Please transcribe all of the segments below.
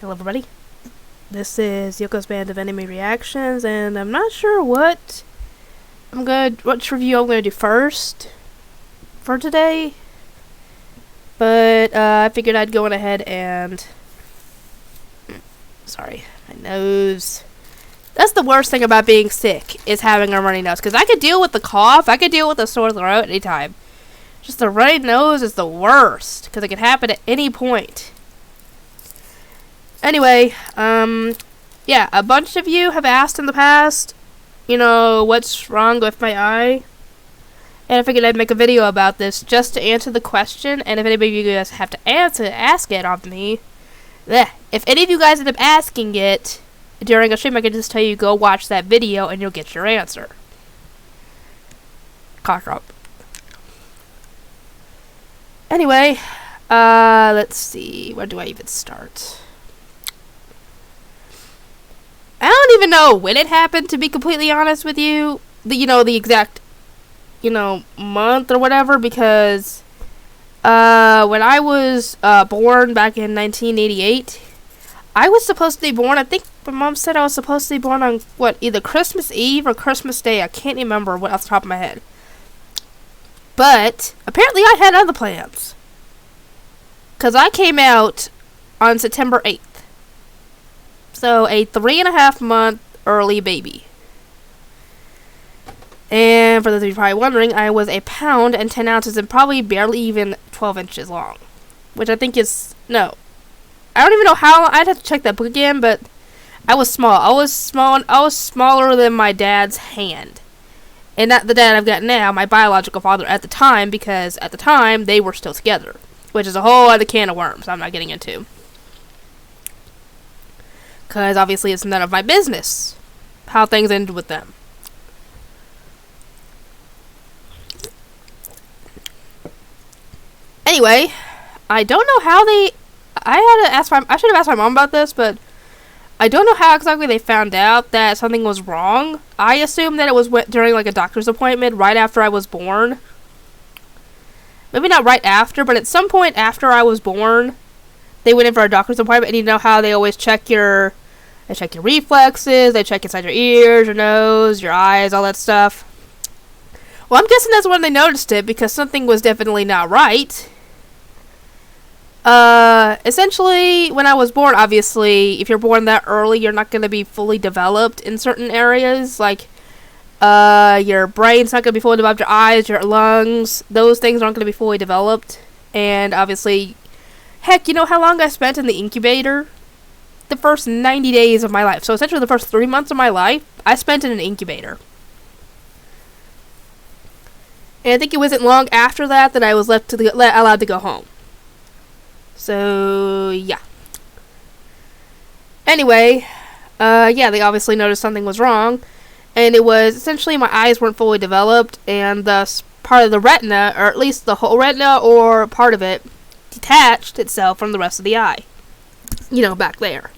Hello everybody, this is Yoko's Band of Enemy Reactions, and I'm not sure which review I'm gonna do first for today, but I figured I'd go on ahead and sorry, my nose. That's the worst thing about being sick, is having a runny nose, because I could deal with the cough, I could deal with the sore throat anytime. Just the runny nose is the worst, because it can happen at any point. Anyway, yeah, a bunch of you have asked in the past, what's wrong with my eye? And I figured I'd make a video about this just to answer the question, and if anybody of you guys have to ask it of me, if any of you guys end up asking it during a stream, I can just tell you, go watch that video and you'll get your answer. Cough drop. Anyway, let's see, where do I even start? I don't even know when it happened, to be completely honest with you. The exact, month or whatever, because, when I was, born back in 1988, I was supposed to be born, I think my mom said I was supposed to be born on, either Christmas Eve or Christmas Day. I can't remember what off the top of my head. But, apparently I had other plans. Because I came out on September 8th. So, a 3.5 month early baby. And for those of you probably wondering, I was 1 pound and 10 ounces and probably barely even 12 inches long. Which I think is, no. I don't even know how, I'd have to check that book again, but I was small. I was smaller than my dad's hand. And not the dad I've got now, my biological father at the time, because at the time, they were still together. Which is a whole other can of worms I'm not getting into. Because obviously it's none of my business how things ended with them. Anyway, I don't know how they... I should have asked my mom about this, but I don't know how exactly they found out that something was wrong. I assumed that it was during a doctor's appointment right after I was born. Maybe not right after, but at some point after I was born, they went in for a doctor's appointment, and you know how they always check your reflexes, they check inside your ears, your nose, your eyes, all that stuff. Well, I'm guessing that's when they noticed it, because something was definitely not right. Essentially, when I was born, obviously, if you're born that early, you're not going to be fully developed in certain areas, your brain's not going to be fully developed, your eyes, your lungs, those things aren't going to be fully developed, and obviously, heck, you know how long I spent in the incubator? The first 90 days of my life. So essentially the first 3 months of my life, I spent in an incubator. And I think it wasn't long after that I was allowed to go home. So, yeah. Anyway, yeah, they obviously noticed something was wrong. And it was, essentially, my eyes weren't fully developed, and thus part of the retina, or at least the whole retina, or part of it, detached itself from the rest of the eye. Back there.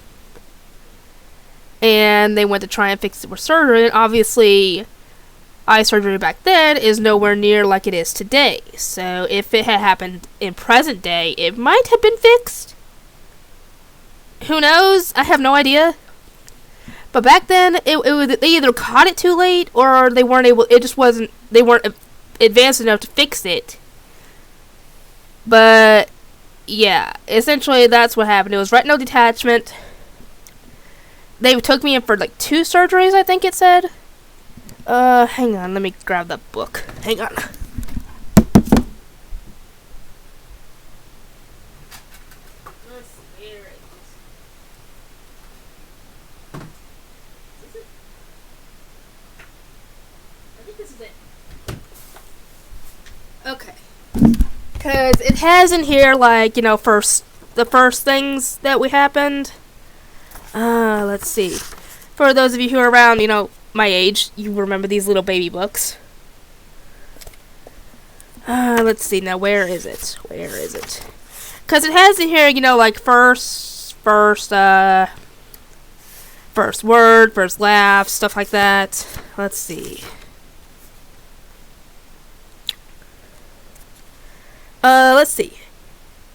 And they went to try and fix it with surgery, and obviously, eye surgery back then is nowhere near like it is today. So, if it had happened in present day, it might have been fixed. Who knows? I have no idea. But back then, they either caught it too late, or they weren't advanced enough to fix it. But, yeah, essentially that's what happened. It was retinal detachment. They took me in for 2 surgeries, I think it said. Hang on, let me grab that book. Hang on. Let's see, where is it? I think this is it. Okay. Because it has in here, the first things that happened. Let's see. For those of you who are around, my age, you remember these little baby books. Let's see, now where is it? Because it has in here, first word, first laugh, stuff like that. Let's see.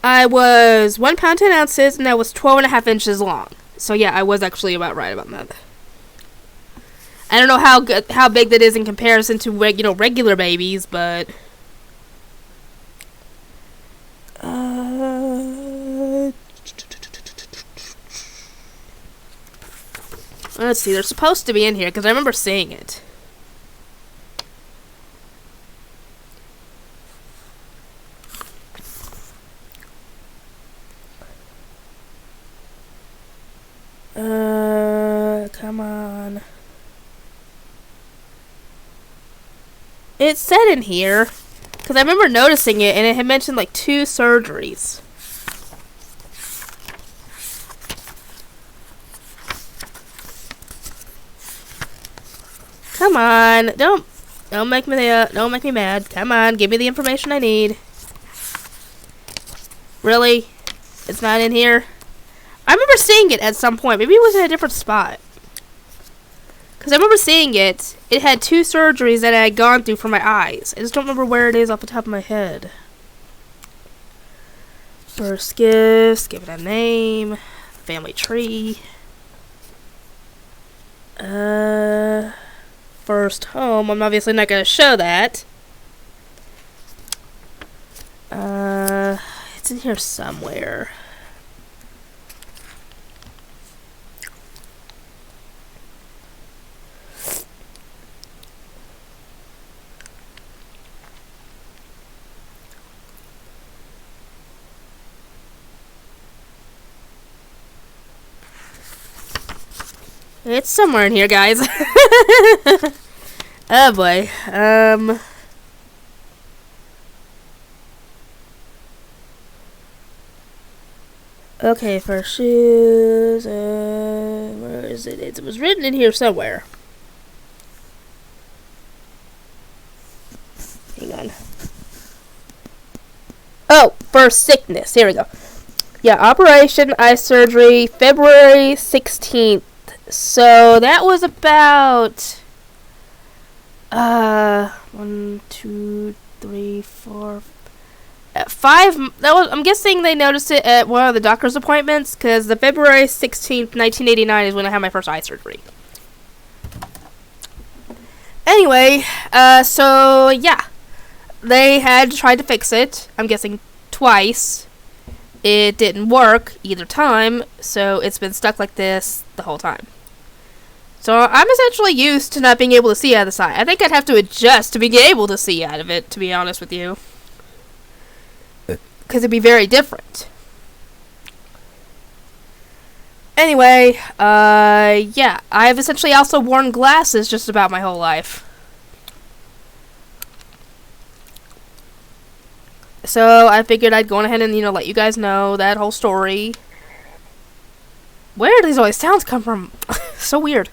I was 1 pound 10 ounces, and I was 12.5 inches long. So yeah, I was actually about right about that. I don't know how big that is in comparison to regular babies, but let's see. They're supposed to be in here because I remember seeing it. Come on. It said in here, because I remember noticing it, and it had mentioned like 2 surgeries. Come on, don't make me mad. Come on, give me the information I need. Really? It's not in here? I remember seeing it at some point. Maybe it was in a different spot. Because I remember seeing it. It had 2 surgeries that I had gone through for my eyes. I just don't remember where it is off the top of my head. First gifts. Give it a name. Family tree. First home. I'm obviously not going to show that. It's in here somewhere. It's somewhere in here, guys. Oh boy. Okay, for shoes. Where is it? It was written in here somewhere. Hang on. Oh, for sickness. Here we go. Yeah, operation, eye surgery, February 16th. So that was about 1, 2, 3, 4, 5. That was. I'm guessing they noticed it at one of the doctor's appointments because the February 16th, 1989 is when I had my first eye surgery. Anyway, so yeah, they had tried to fix it. I'm guessing twice. It didn't work either time, so it's been stuck like this the whole time. So I'm essentially used to not being able to see out of the side. I think I'd have to adjust to being able to see out of it, to be honest with you. Because it'd be very different. Anyway, yeah. I've essentially also worn glasses just about my whole life. So I figured I'd go ahead and, let you guys know that whole story. Where do these always sounds come from? So weird.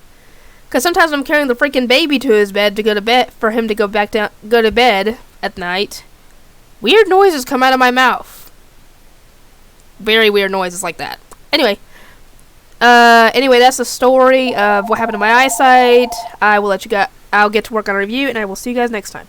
Because sometimes I'm carrying the freaking baby to his bed to go to bed, for him to go to bed at night. Weird noises come out of my mouth. Very weird noises like that. Anyway, that's the story of what happened to my eyesight. I'll get to work on a review, and I will see you guys next time.